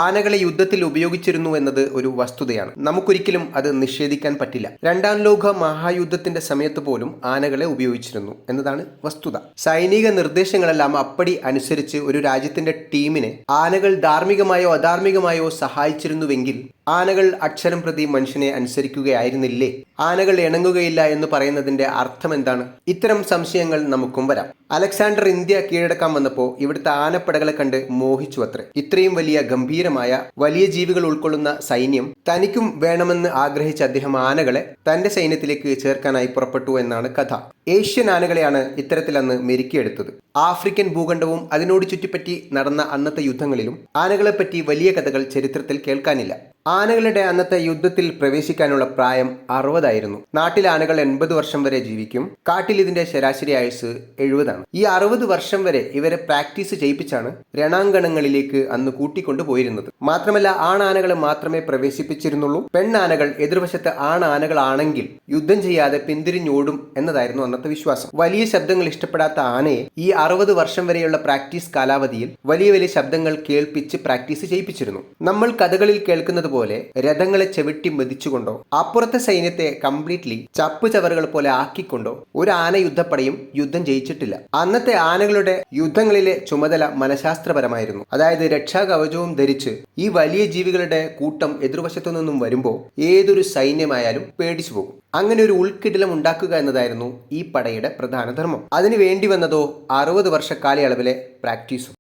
ആനകളെ യുദ്ധത്തിൽ ഉപയോഗിച്ചിരുന്നു എന്നത് ഒരു വസ്തുതയാണ്. നമുക്കൊരിക്കലും അത് നിഷേധിക്കാൻ പറ്റില്ല. രണ്ടാം ലോക മഹായുദ്ധത്തിന്റെ സമയത്ത് പോലും ആനകളെ ഉപയോഗിച്ചിരുന്നു എന്നതാണ് വസ്തുത. സൈനിക നിർദ്ദേശങ്ങളെല്ലാം അപ്പടി അനുസരിച്ച് ഒരു രാജ്യത്തിന്റെ ടീമിനെ ആനകൾ ധാർമ്മികമായോ അധാർമികമായോ സഹായിച്ചിരുന്നുവെങ്കിൽ ആനകൾ അക്ഷരം പ്രതി മനുഷ്യനെ അനുസരിക്കുകയായിരുന്നില്ലേ? ആനകൾ ഇണങ്ങുകയില്ല എന്ന് പറയുന്നതിന്റെ അർത്ഥം എന്താണ്? ഇത്തരം സംശയങ്ങൾ നമുക്കും വരാം. അലക്സാണ്ടർ ഇന്ത്യ കീഴടക്കാൻ വന്നപ്പോൾ ഇവിടുത്തെ ആനപ്പടകളെ കണ്ട് മോഹിച്ചു അത്രേ. ഇത്രയും വലിയ ഗംഭീരമായ വലിയ ജീവികൾ ഉൾക്കൊള്ളുന്ന സൈന്യം തനിക്കും വേണമെന്ന് ആഗ്രഹിച്ച അദ്ദേഹം ആനകളെ തന്റെ സൈന്യത്തിലേക്ക് ചേർക്കാനായി പുറപ്പെട്ടു എന്നാണ് കഥ. ഏഷ്യൻ ആനകളെയാണ് ഇത്തരത്തിൽ അന്ന് മെരുക്കിയെടുത്തത്. ആഫ്രിക്കൻ ഭൂഖണ്ഡവും അതിനോട് ചുറ്റിപ്പറ്റി നടന്ന അന്നത്തെ യുദ്ധങ്ങളിലും ആനകളെപ്പറ്റി വലിയ കഥകൾ ചരിത്രത്തിൽ കേൾക്കാനില്ല. ആനകളുടെ അന്നത്തെ യുദ്ധത്തിൽ പ്രവേശിക്കാനുള്ള പ്രായം 60 നാട്ടിലെ ആനകൾ 80 വർഷം വരെ ജീവിക്കും. കാട്ടിൽ ഇതിന്റെ ശരാശരി ആയുസ് 70. ഈ 60 വർഷം വരെ ഇവരെ പ്രാക്ടീസ് ചെയ്യിപ്പിച്ചാണ് രണാങ്കണങ്ങളിലേക്ക് അന്ന് കൂട്ടിക്കൊണ്ടു പോയിരുന്നത്. മാത്രമല്ല ആണാനകളെ മാത്രമേ പ്രവേശിപ്പിച്ചിരുന്നുള്ളൂ. പെണ്ണാനകൾ എതിർവശത്ത് ആണാനകളാണെങ്കിൽ യുദ്ധം ചെയ്യാതെ പിന്തിരിഞ്ഞോടും എന്നതായിരുന്നു അന്നത്തെ വിശ്വാസം. വലിയ ശബ്ദങ്ങൾ ഇഷ്ടപ്പെടാത്ത ആനയെ ഈ 60 വർഷം വരെയുള്ള പ്രാക്ടീസ് കാലാവധിയിൽ വലിയ വലിയ ശബ്ദങ്ങൾ കേൾപ്പിച്ച് പ്രാക്ടീസ് ചെയ്യിപ്പിച്ചിരുന്നു. നമ്മൾ കഥകളിൽ കേൾക്കുന്നത് പോലെ രഥങ്ങളെ ചവിട്ടി മെതിച്ചുകൊണ്ടോ അപ്പുറത്തെ സൈന്യത്തെ കംപ്ലീറ്റ്ലി ചപ്പു ചവറുകൾ പോലെ ആക്കിക്കൊണ്ടോ ഒരു ആന യുദ്ധപ്പടയും യുദ്ധം ജയിച്ചിട്ടില്ല. അന്നത്തെ ആനകളുടെ യുദ്ധങ്ങളിലെ ചുമതല മനഃശാസ്ത്രപരമായിരുന്നു. അതായത് രക്ഷാകവചവും ധരിച്ച് ഈ വലിയ ജീവികളുടെ കൂട്ടം എതിർവശത്തു നിന്നും വരുമ്പോൾ ഏതൊരു സൈന്യമായാലും പേടിച്ചു പോകും. അങ്ങനെ ഒരു ഉൾക്കിടിലം ഉണ്ടാക്കുക എന്നതായിരുന്നു ഈ പടയുടെ പ്രധാന ധർമ്മം. അതിനു വേണ്ടി വന്നതോ 60 വർഷ കാലയളവിലെ പ്രാക്ടീസും.